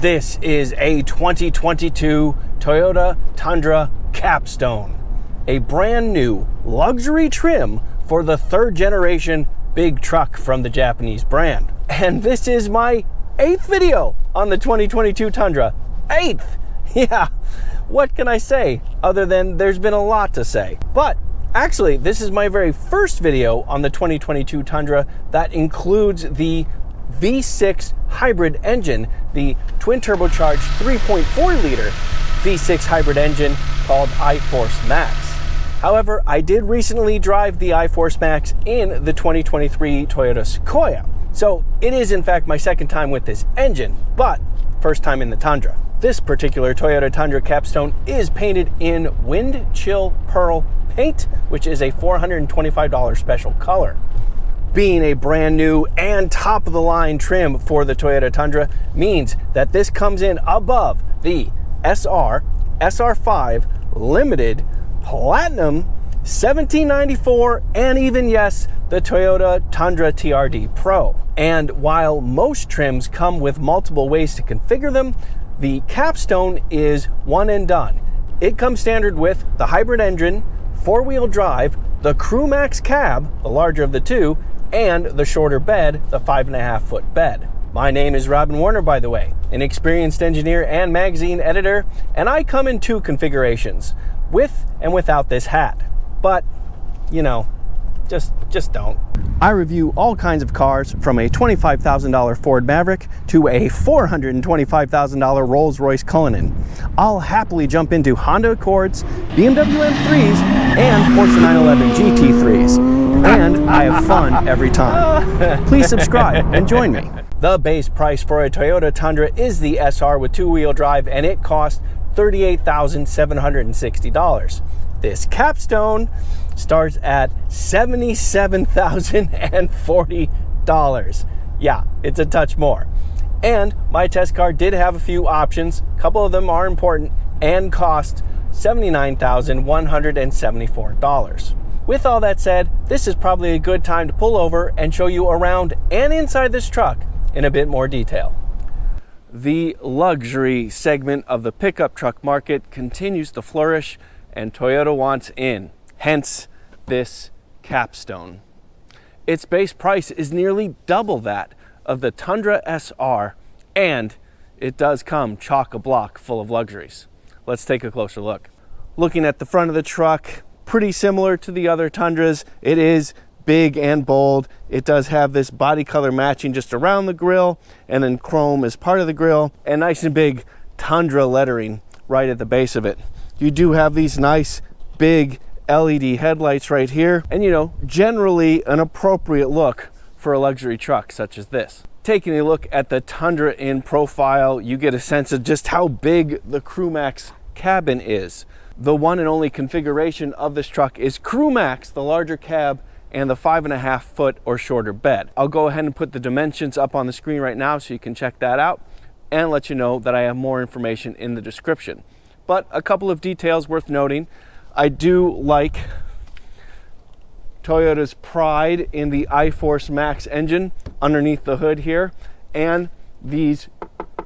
This is a 2022 Toyota Tundra Capstone, a brand new luxury trim for the third generation big truck from the Japanese brand. And this is my 8th video on the 2022 Tundra. 8th! Yeah, what can I say other than there's been a lot to say. But actually, this is my very first video on the 2022 Tundra that includes the V6 hybrid engine, the twin turbocharged 3.4 liter V6 hybrid engine called iForce Max. However, I did recently drive the iForce Max in the 2023 Toyota Sequoia. So it is in fact my second time with this engine, but first time in the Tundra. This particular Toyota Tundra Capstone is painted in Wind Chill Pearl paint, which is a $425 special color. Being a brand new and top of the line trim for the Toyota Tundra means that this comes in above the SR5 Limited Platinum 1794 and even, yes, the Toyota Tundra TRD Pro. And while most trims come with multiple ways to configure them, the Capstone is one and done. It comes standard with the hybrid engine, four-wheel drive, the Crew Max cab, the larger of the two, and the shorter bed, the 5.5-foot bed. My name is Robin Warner, by the way, an experienced engineer and magazine editor, and I come in two configurations, with and without this hat. But, you know, just don't. I review all kinds of cars, from a $25,000 Ford Maverick to a $425,000 Rolls-Royce Cullinan. I'll happily jump into Honda Accords, BMW M3s, and Porsche 911 GT3s. And I have fun every time. Please subscribe and join me. The base price for a Toyota Tundra is the SR with two-wheel drive, and it costs $38,760. This Capstone starts at $77,040. Yeah, it's a touch more. And my test car did have a few options. A couple of them are important and cost $79,174. With all that said, this is probably a good time to pull over and show you around and inside this truck in a bit more detail. The luxury segment of the pickup truck market continues to flourish, and Toyota wants in, hence this Capstone. Its base price is nearly double that of the Tundra SR, and it does come chock-a-block full of luxuries. Let's take a closer look. Looking at the front of the truck, pretty similar to the other Tundras. It is big and bold. It does have this body color matching just around the grille, and then chrome as part of the grille, and nice and big Tundra lettering right at the base of it. You do have these nice big LED headlights right here, and you know, generally an appropriate look for a luxury truck such as this. Taking a look at the Tundra in profile, you get a sense of just how big the Crew Max cabin is. The one and only configuration of this truck is Crew Max, the larger cab, and the 5.5-foot or shorter bed. I'll go ahead and put the dimensions up on the screen right now so you can check that out, and let you know that I have more information in the description. But a couple of details worth noting. I do like Toyota's pride in the iForce Max engine underneath the hood here, and these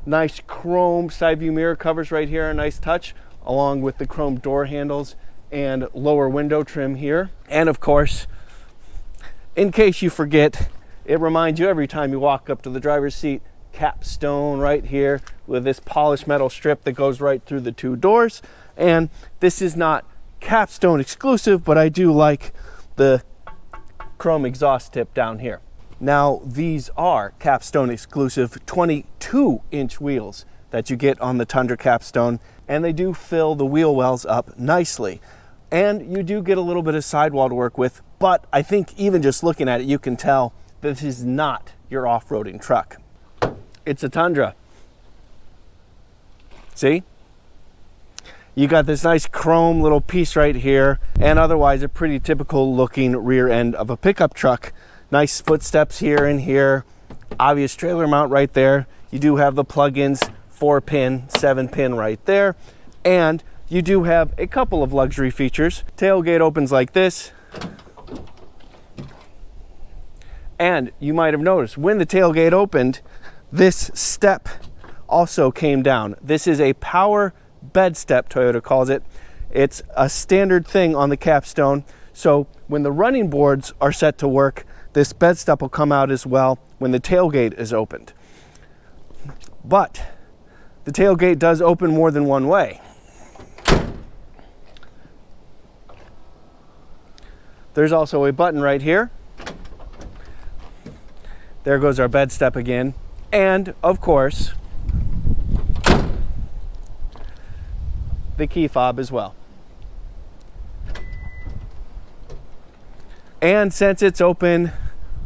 nice chrome side view mirror covers right here, a nice touch, along with the chrome door handles and lower window trim here. And of course, in case you forget, it reminds you every time you walk up to the driver's seat, Capstone right here with this polished metal strip that goes right through the two doors. And this is not Capstone exclusive, but I do like the chrome exhaust tip down here. Now, these are Capstone exclusive 22-inch wheels that you get on the Tundra Capstone, and they do fill the wheel wells up nicely. And you do get a little bit of sidewall to work with, but I think even just looking at it, you can tell this is not your off-roading truck. It's a Tundra. See? You got this nice chrome little piece right here, and otherwise a pretty typical looking rear end of a pickup truck. Nice footsteps here and here, obvious trailer mount right there. You do have the plug-ins, 4-pin, 7-pin right there, and you do have a couple of luxury features. Tailgate opens like this, and you might have noticed when the tailgate opened, this step also came down. This is a power bed step, Toyota calls it. It's a standard thing on the Capstone. So when the running boards are set to work, this bed step will come out as well when the tailgate is opened. But the tailgate does open more than one way. There's also a button right here. There goes our bed step again. And of course, the key fob as well. And since it's open,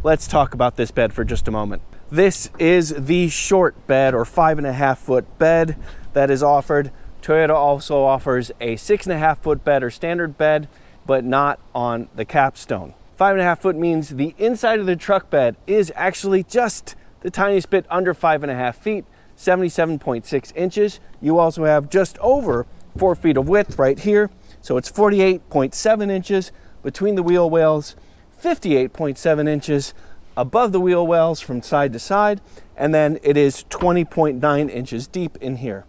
let's talk about this bed for just a moment. This is the short bed, or 5.5 foot bed that is offered. Toyota also offers a 6.5 foot bed or standard bed, but not on the Capstone. 5.5 foot means the inside of the truck bed is actually just the tiniest bit under 5.5 feet, 77.6 inches. You also have just over 4 feet of width right here. So it's 48.7 inches between the wheel wells, 58.7 inches above the wheel wells from side to side, and then it is 20.9 inches deep in here.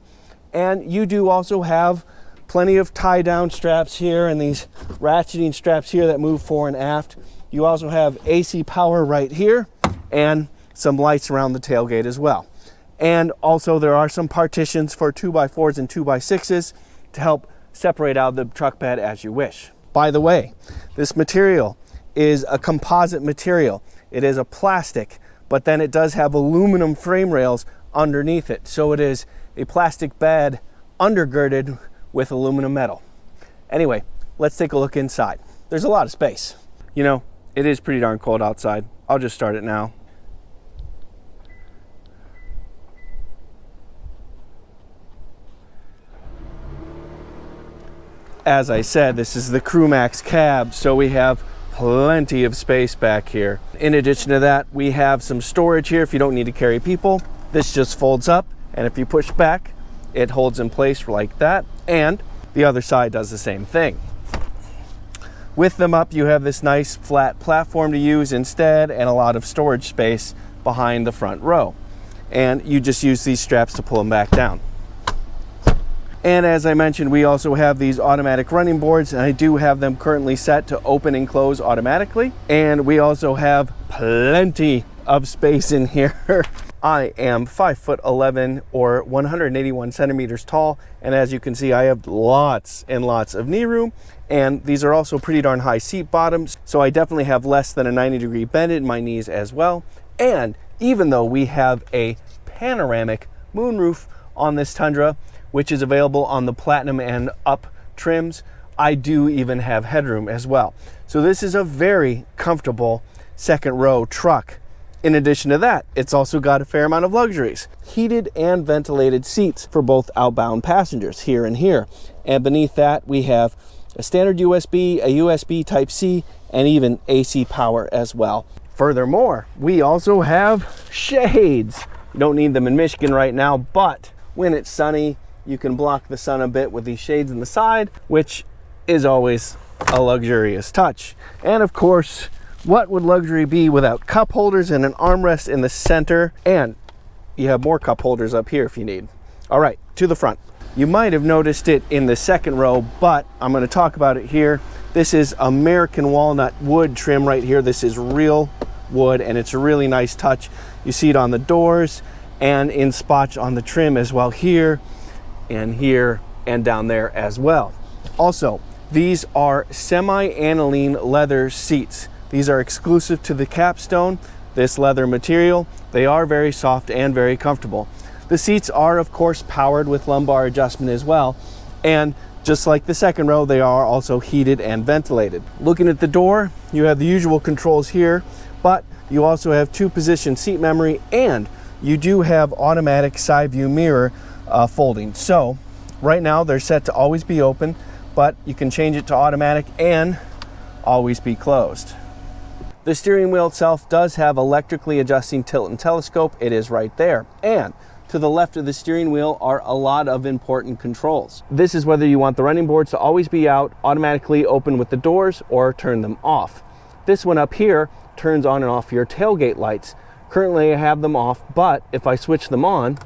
And you do also have plenty of tie down straps here and these ratcheting straps here that move fore and aft. You also have AC power right here and some lights around the tailgate as well. And also there are some partitions for 2x4s and 2x6s to help separate out the truck bed as you wish. By the way, this material is a composite material. It is a plastic, but then it does have aluminum frame rails underneath it. So it is a plastic bed undergirded with aluminum metal. Anyway, let's take a look inside. There's a lot of space. You know, it is pretty darn cold outside. I'll just start it now. As I said, this is the CrewMax cab, so we have plenty of space back here. In addition to that, we have some storage here if you don't need to carry people. This just folds up, and if you push back, it holds in place like that, and the other side does the same thing. With them up, you have this nice flat platform to use instead, and a lot of storage space behind the front row. And you just use these straps to pull them back down. And as I mentioned, we also have these automatic running boards, and I do have them currently set to open and close automatically. And we also have plenty of space in here. I am 5'11" or 181 centimeters tall, and as you can see, I have lots and lots of knee room, and these are also pretty darn high seat bottoms, so I definitely have less than a 90-degree bend in my knees as well. And even though we have a panoramic moonroof on this Tundra, which is available on the Platinum and up trims, I do even have headroom as well. So this is a very comfortable second row truck. In addition to that, it's also got a fair amount of luxuries. Heated and ventilated seats for both outbound passengers here and here. And beneath that, we have a standard USB, a USB Type-C, and even AC power as well. Furthermore, we also have shades. You don't need them in Michigan right now, but when it's sunny, you can block the sun a bit with these shades in the side, which is always a luxurious touch. And of course, what would luxury be without cup holders and an armrest in the center? And you have more cup holders up here if you need. All right, to the front. You might have noticed it in the second row, but I'm going to talk about it here. This is American walnut wood trim right here. This is real wood, and it's a really nice touch. You see it on the doors and in spots on the trim as well, here and down there as well. Also, these are semi-aniline leather seats. These are exclusive to the Capstone, this leather material. They are very soft and very comfortable. The seats are, of course, powered with lumbar adjustment as well. And just like the second row, they are also heated and ventilated. Looking at the door, you have the usual controls here, but you also have 2-position seat memory, and you do have automatic side view mirror folding. So right now they're set to always be open, but you can change it to automatic and always be closed. The steering wheel itself does have electrically adjusting tilt and telescope. It is right there. And to the left of the steering wheel are a lot of important controls. This is whether you want the running boards to always be out, automatically open with the doors, or turn them off. This one up here turns on and off your tailgate lights. Currently I have them off, but if I switch them on,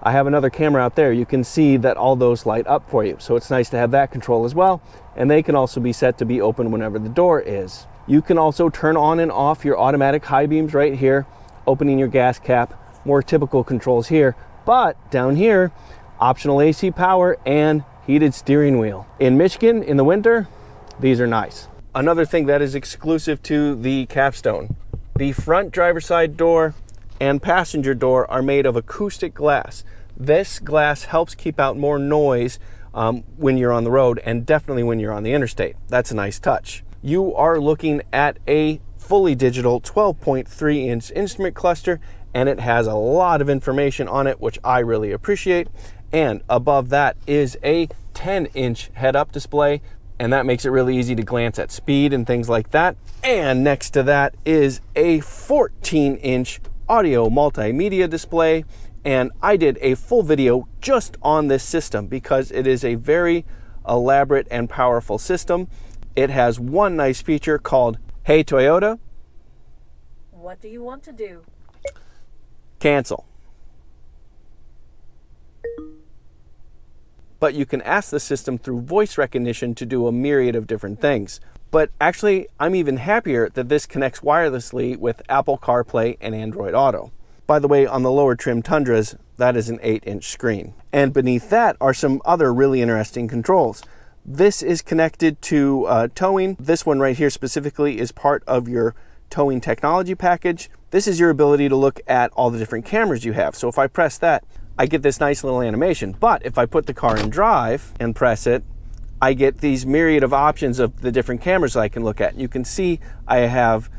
I have another camera out there. You can see that all those light up for you. So it's nice to have that control as well. And they can also be set to be open whenever the door is. You can also turn on and off your automatic high beams right here, opening your gas cap, more typical controls here. But down here, optional AC power and heated steering wheel. In Michigan, in the winter, these are nice. Another thing that is exclusive to the Capstone, the front driver's side door and passenger door are made of acoustic glass. This glass helps keep out more noise when you're on the road, and definitely when you're on the interstate. That's a nice touch. You are looking at a fully digital 12.3-inch instrument cluster, and it has a lot of information on it, which I really appreciate. And above that is a 10-inch head-up display, and that makes it really easy to glance at speed and things like that. And next to that is a 14-inch audio multimedia display, and I did a full video just on this system because it is a very elaborate and powerful system. It has one nice feature called "Hey Toyota, what do you want to do?" Cancel. But you can ask the system through voice recognition to do a myriad of different things. But actually, I'm even happier that this connects wirelessly with Apple CarPlay and Android Auto. By the way, on the lower trim Tundras, that is an 8-inch screen. And beneath that are some other really interesting controls. This is connected to towing. This one right here specifically is part of your towing technology package. This is your ability to look at all the different cameras you have. So if I press that, I get this nice little animation. But if I put the car in drive and press it, I get these myriad of options of the different cameras I can look at. You can see I have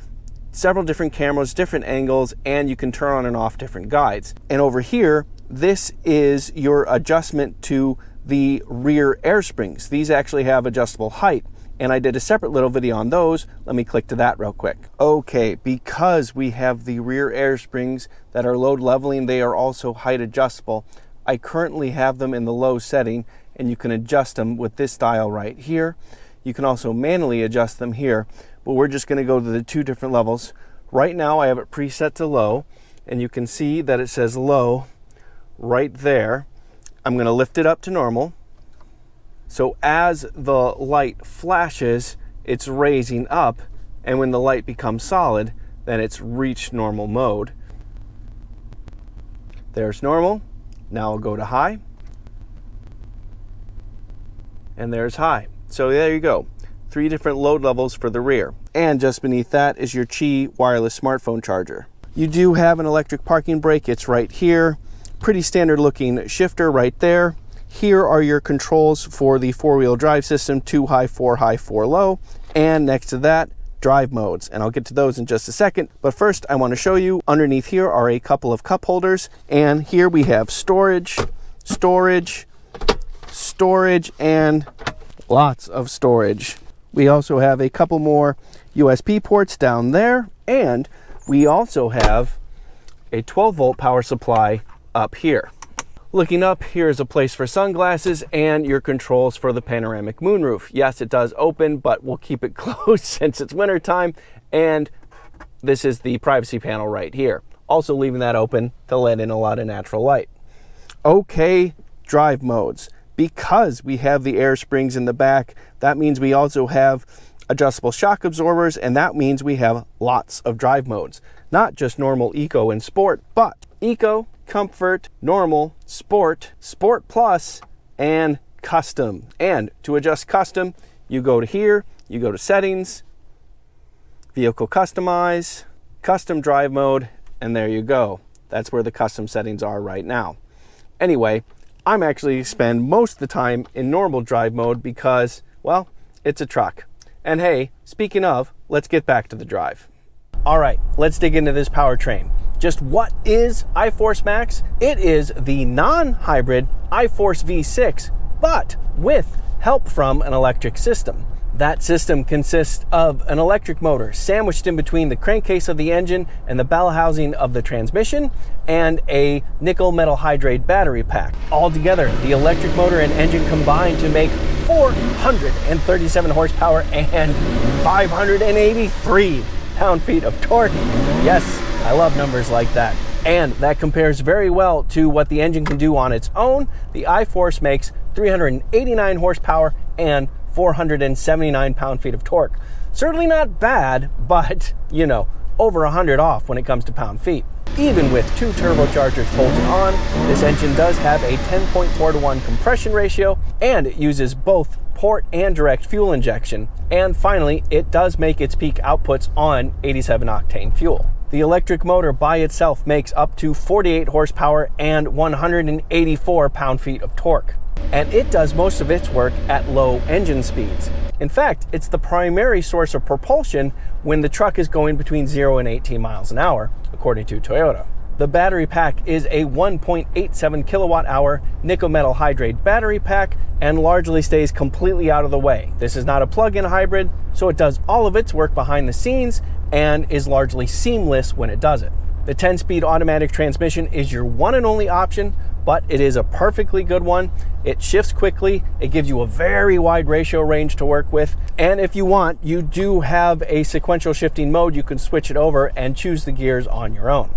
several different cameras, different angles, and you can turn on and off different guides. And over here, this is your adjustment to the rear air springs. These actually have adjustable height, and I did a separate little video on those. Let me click to that real quick. Okay, because we have the rear air springs that are load leveling, they are also height adjustable. I currently have them in the low setting, and you can adjust them with this dial right here. You can also manually adjust them here, but we're just going to go to the two different levels. Right now I have it preset to low, and you can see that it says low right there. I'm going to lift it up to normal. So as the light flashes, it's raising up, and when the light becomes solid, then it's reached normal mode. There's normal. Now I'll go to high. And there's high. So there you go. 3 different load levels for the rear. And just beneath that is your Qi wireless smartphone charger. You do have an electric parking brake. It's right here. Pretty standard looking shifter right there. Here are your controls for the 4-wheel drive system, 2 high, 4 low. And next to that, drive modes. And I'll get to those in just a second. But first, I want to show you underneath here are a couple of cup holders. And here we have storage, and lots of storage. We also have a couple more USB ports down there, and we also have a 12-volt power supply up here. Looking up, here is a place for sunglasses and your controls for the panoramic moonroof. Yes, it does open, but we'll keep it closed since it's winter time. And this is the privacy panel right here. Also leaving that open to let in a lot of natural light. Okay, drive modes. Because we have the air springs in the back, that means we also have adjustable shock absorbers, and that means we have lots of drive modes. Not just normal, eco, and sport, but eco, comfort, normal, sport, sport plus, and custom. And to adjust custom, you go to here, you go to settings, vehicle customize, custom drive mode, and there you go. That's where the custom settings are right now. Anyway, I'm actually spend most of the time in normal drive mode because, well, it's a truck. And hey, speaking of, let's get back to the drive. All right, let's dig into this powertrain. Just what is iForce Max? It is the non-hybrid iForce V6, but with help from an electric system. That system consists of an electric motor sandwiched in between the crankcase of the engine and the bell housing of the transmission, and a nickel metal hydrate battery pack. Altogether, the electric motor and engine combine to make 437 horsepower and 583 pound-feet of torque. Yes, I love numbers like that. And that compares very well to what the engine can do on its own. The iForce makes 389 horsepower and 479 pound-feet of torque. Certainly not bad, but, you know, over 100 off when it comes to pound-feet. Even with 2 turbochargers bolted on, this engine does have a 10.4 to 1 compression ratio, and it uses both port and direct fuel injection. And finally, it does make its peak outputs on 87 octane fuel. The electric motor by itself makes up to 48 horsepower and 184 pound-feet of torque. And it does most of its work at low engine speeds. In fact, it's the primary source of propulsion when the truck is going between 0 and 18 miles an hour, according to Toyota. The battery pack is a 1.87 kilowatt hour nickel metal hydrate battery pack and largely stays completely out of the way. This is not a plug-in hybrid, so it does all of its work behind the scenes and is largely seamless when it does it. The 10-speed automatic transmission is your one and only option, but it is a perfectly good one. It shifts quickly, it gives you a very wide ratio range to work with, and if you want, you do have a sequential shifting mode. You can switch it over and choose the gears on your own.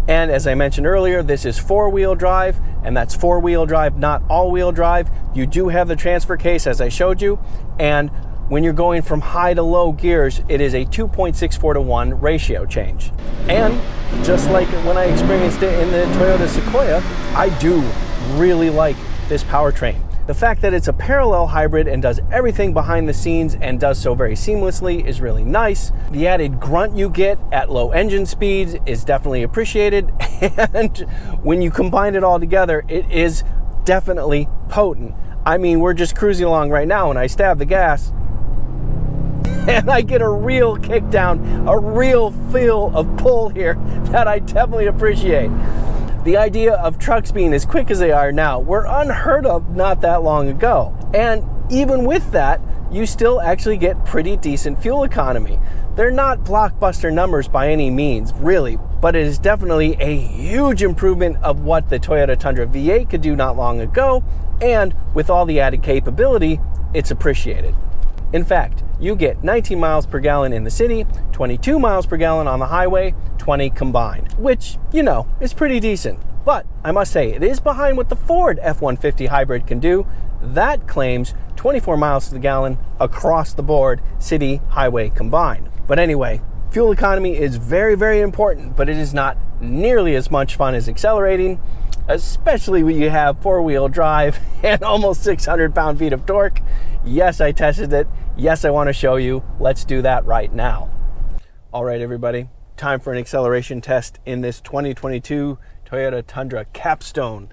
And as I mentioned earlier, this is 4-wheel drive, and that's 4-wheel drive, not all-wheel drive. You do have the transfer case, as I showed you, and when you're going from high to low gears, it is a 2.64 to 1 ratio change. And just like when I experienced it in the Toyota Sequoia, I do really like this powertrain. The fact that it's a parallel hybrid and does everything behind the scenes and does so very seamlessly is really nice. The added grunt you get at low engine speeds is definitely appreciated. And when you combine it all together, it is definitely potent. I mean, we're just cruising along right now and I stab the gas and I get a real kick down, a real feel of pull here that I definitely appreciate. The idea of trucks being as quick as they are now were unheard of not that long ago. And even with that, you still actually get pretty decent fuel economy. They're not blockbuster numbers by any means, really, but it is definitely a huge improvement of what the Toyota Tundra V8 could do not long ago, and with all the added capability, it's appreciated. In fact, you get 19 miles per gallon in the city, 22 miles per gallon on the highway, 20 combined, which, you know, is pretty decent. But I must say, it is behind what the Ford F-150 hybrid can do. That claims 24 miles to the gallon across the board, city, highway combined. But anyway, fuel economy is very, very important, but it is not nearly as much fun as accelerating, especially when you have 4-wheel drive and almost 600 pound-feet of torque. Yes, I tested it. Yes, I want to show you. Let's do that right now. All right, everybody, time for an acceleration test in this 2022 Toyota Tundra Capstone.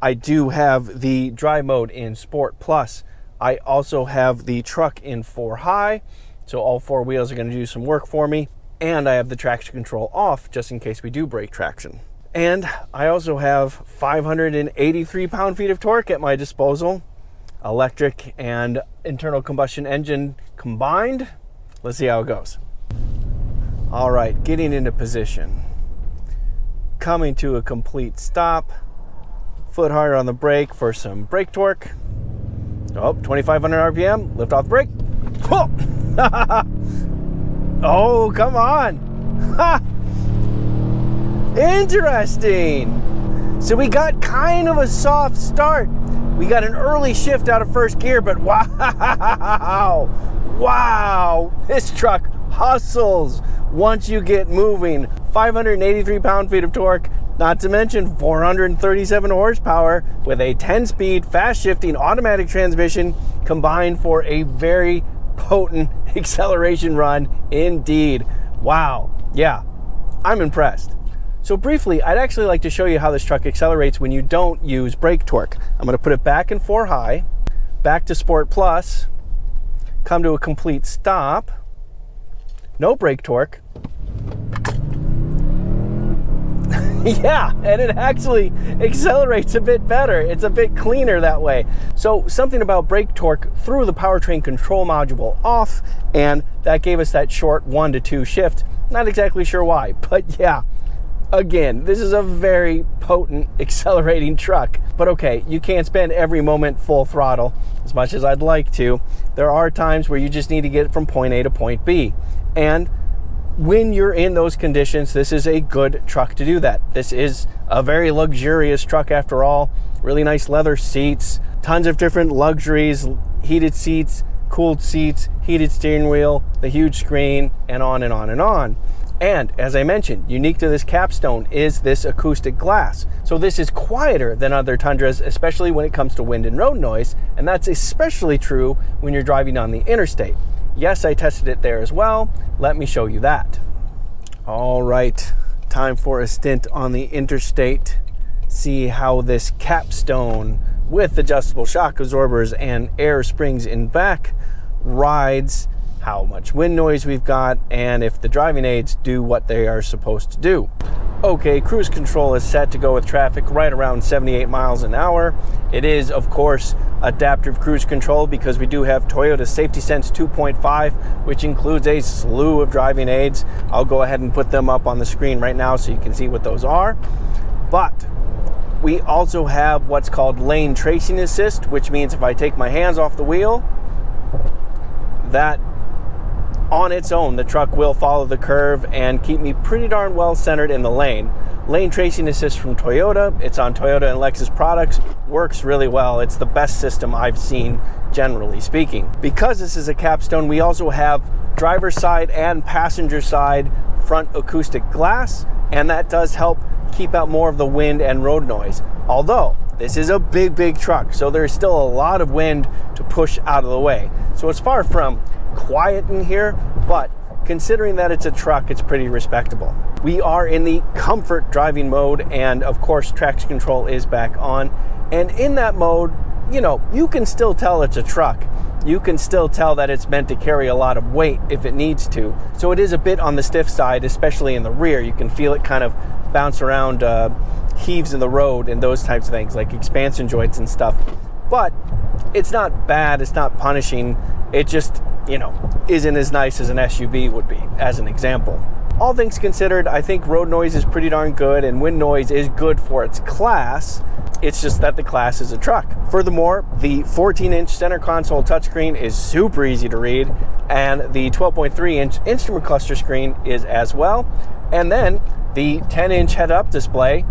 I do have the drive mode in Sport Plus. I also have the truck in 4 high, so all 4 wheels are going to do some work for me. And I have the traction control off just in case we do break traction. And I also have 583 pound-feet of torque at my disposal, electric and internal combustion engine combined. Let's see how it goes. All right, getting into position. Coming to a complete stop. Foot harder on the brake for some brake torque. Oh, 2,500 RPM, lift off the brake. Whoa. Oh, come on. Ha! Interesting. So we got kind of a soft start. We got an early shift out of first gear, but wow, this truck hustles once you get moving. 583 pound-feet of torque, not to mention 437 horsepower with a 10-speed fast-shifting automatic transmission combined for a very potent acceleration run indeed. Wow, yeah, I'm impressed. So briefly, I'd actually like to show you how this truck accelerates when you don't use brake torque. I'm going to put it back in 4 high, back to Sport Plus, come to a complete stop, no brake torque. Yeah, and it actually accelerates a bit better. It's a bit cleaner that way. So something about brake torque threw the powertrain control module off, and that gave us that short 1 to 2 shift. Not exactly sure why, but yeah. Again, this is a very potent accelerating truck. But okay, you can't spend every moment full throttle as much as I'd like to. There are times where you just need to get from point A to point B. And when you're in those conditions, this is a good truck to do that. This is a very luxurious truck after all. Really nice leather seats, tons of different luxuries, heated seats, cooled seats, heated steering wheel, the huge screen, and on and on and on. And as I mentioned, unique to this Capstone is this acoustic glass. So this is quieter than other Tundras, especially when it comes to wind and road noise. And that's especially true when you're driving on the interstate. Yes, I tested it there as well. Let me show you that. All right, time for a stint on the interstate. See how this Capstone with adjustable shock absorbers and air springs in back rides, how much wind noise we've got, and if the driving aids do what they are supposed to do. Okay, cruise control is set to go with traffic right around 78 miles an hour. It is, of course, adaptive cruise control because we do have Toyota Safety Sense 2.5, which includes a slew of driving aids. I'll go ahead and put them up on the screen right now so you can see what those are. But we also have what's called lane tracing assist, which means if I take my hands off the wheel, that on its own, the truck will follow the curve and keep me pretty darn well centered in the lane. Lane tracing assist from Toyota. It's on Toyota and Lexus products. Works really well. It's the best system I've seen, generally speaking. Because this is a Capstone, we also have driver's side and passenger side front acoustic glass, and that does help keep out more of the wind and road noise. Although this is a big truck, so there's still a lot of wind to push out of the way. So it's far from quiet in here, but considering that it's a truck, it's pretty respectable. We are in the comfort driving mode, and of course traction control is back on. And in that mode, you know, you can still tell it's a truck. You can still tell that it's meant to carry a lot of weight if it needs to. So it is a bit on the stiff side, especially in the rear. You can feel it kind of bounce around heaves in the road and those types of things, like expansion joints and stuff. But it's not bad, it's not punishing. It just, you know, isn't as nice as an SUV would be, as an example. All things considered, I think road noise is pretty darn good and wind noise is good for its class. It's just that the class is a truck. Furthermore, the 14-inch center console touchscreen is super easy to read, and the 12.3-inch instrument cluster screen is as well. And then the 10-inch head-up display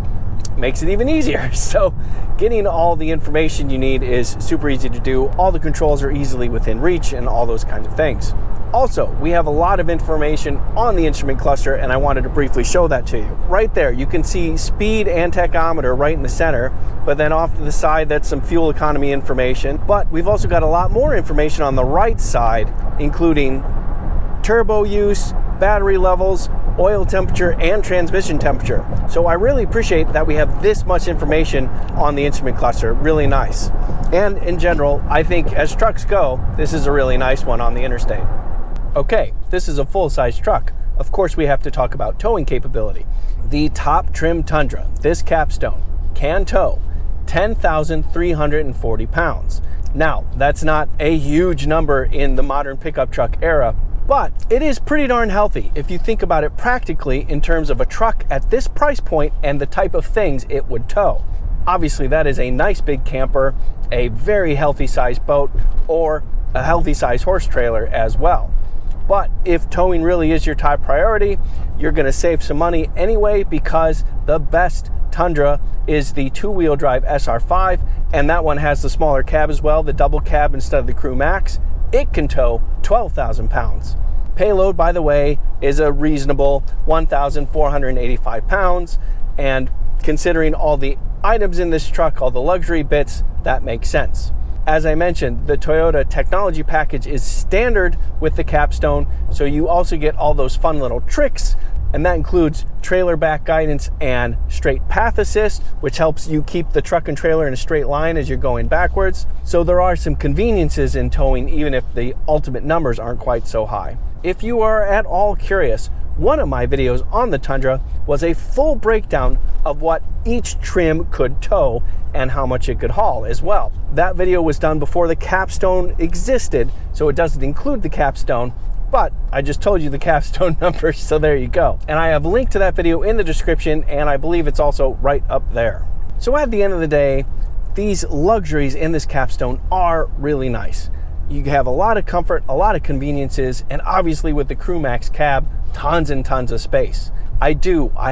makes it even easier. So getting all the information you need is super easy to do. All the controls are easily within reach and all those kinds of things. Also, we have a lot of information on the instrument cluster, and I wanted to briefly show that to you. Right there, you can see speed and tachometer right in the center, but then off to the side, that's some fuel economy information. But we've also got a lot more information on the right side, including turbo use, battery levels, oil temperature, and transmission temperature. So I really appreciate that we have this much information on the instrument cluster. Really nice. And in general, I think as trucks go, this is a really nice one on the interstate. Okay, this is a full-size truck. Of course, we have to talk about towing capability. The top trim Tundra, this Capstone, can tow 10,340 pounds. Now, that's not a huge number in the modern pickup truck era, but it is pretty darn healthy if you think about it practically in terms of a truck at this price point and the type of things it would tow. Obviously, that is a nice big camper, a very healthy size boat, or a healthy size horse trailer as well. But if towing really is your top priority, you're going to save some money anyway, because the best Tundra is the two-wheel drive SR5, and that one has the smaller cab as well, the double cab instead of the Crew Max. It can tow 12,000 pounds. Payload, by the way, is a reasonable 1,485 pounds, and considering all the items in this truck, all the luxury bits, that makes sense. As I mentioned, the Toyota technology package is standard with the Capstone, so you also get all those fun little tricks, and that includes trailer back guidance and straight path assist, which helps you keep the truck and trailer in a straight line as you're going backwards. So there are some conveniences in towing, even if the ultimate numbers aren't quite so high. If you are at all curious, one of my videos on the Tundra was a full breakdown of what each trim could tow and how much it could haul as well. That video was done before the Capstone existed, so it doesn't include the Capstone, but I just told you the Capstone numbers, so there you go. And I have a link to that video in the description, and I believe it's also right up there. So at the end of the day, these luxuries in this Capstone are really nice. you have a lot of comfort, a lot of conveniences, and obviously with the CrewMax cab, tons and tons of space. I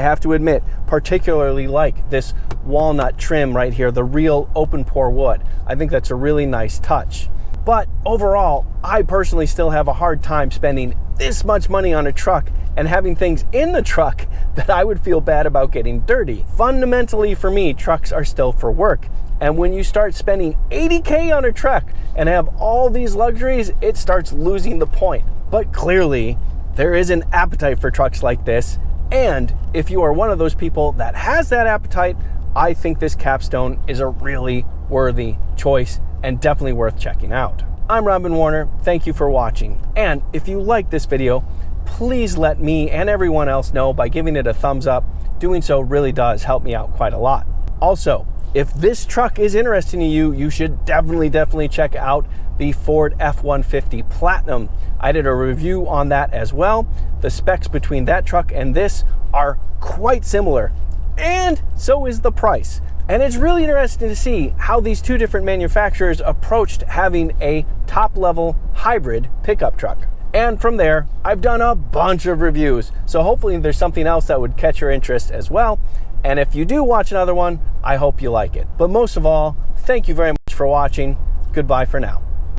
have to admit, particularly like this walnut trim right here, the real open pore wood. I think that's a really nice touch. But overall, I personally still have a hard time spending this much money on a truck and having things in the truck that I would feel bad about getting dirty. Fundamentally for me, trucks are still for work. And when you start spending $80K on a truck and have all these luxuries, it starts losing the point. But clearly, there is an appetite for trucks like this. And if you are one of those people that has that appetite, I think this Capstone is a really worthy choice and definitely worth checking out. I'm Robin Warner. Thank you for watching. And if you like this video, please let me and everyone else know by giving it a thumbs up. Doing so really does help me out quite a lot. Also, if this truck is interesting to you, you should definitely check out the Ford F-150 Platinum. I did a review on that as well. The specs between that truck and this are quite similar, and so is the price. And it's really interesting to see how these two different manufacturers approached having a top-level hybrid pickup truck. And from there, I've done a bunch of reviews, so hopefully there's something else that would catch your interest as well. And if you do watch another one, I hope you like it. But most of all, thank you very much for watching. Goodbye for now.